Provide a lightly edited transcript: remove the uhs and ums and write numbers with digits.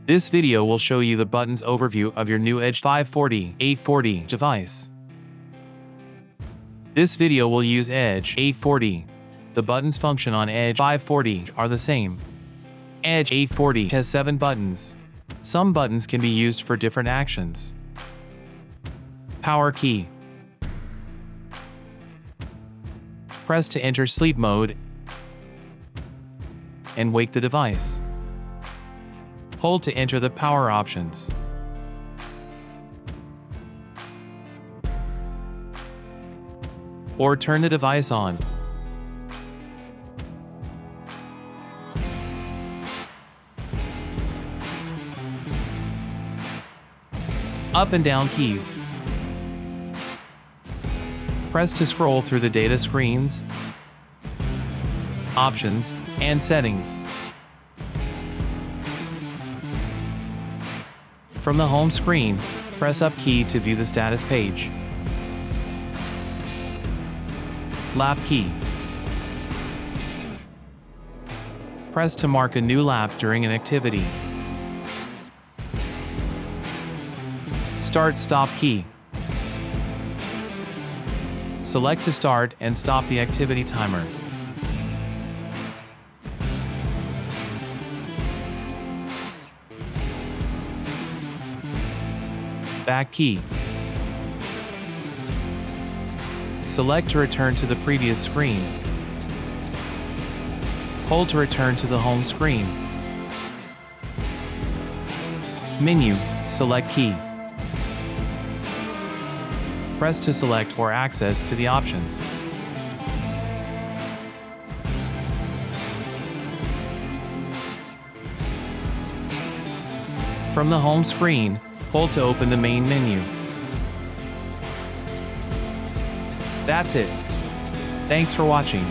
This video will show you the buttons overview of your new Edge 540/840 device. This video will use Edge 840. The buttons function on Edge 540 are the same. Edge 840 has 7 buttons. Some buttons can be used for different actions. Power key. Press to enter sleep mode and wake the device. Hold to enter the power options. Or turn the device on. Up and down keys. Press to scroll through the data screens, options, and settings. From the home screen, press up key to view the status page. Lap key. Press to mark a new lap during an activity. Start/stop key. Select to start and stop the activity timer. Back key. Select to return to the previous screen. Hold to return to the home screen. Menu, select key. Press to select or access to the options. From the home screen, hold to open the main menu. That's it. Thanks for watching.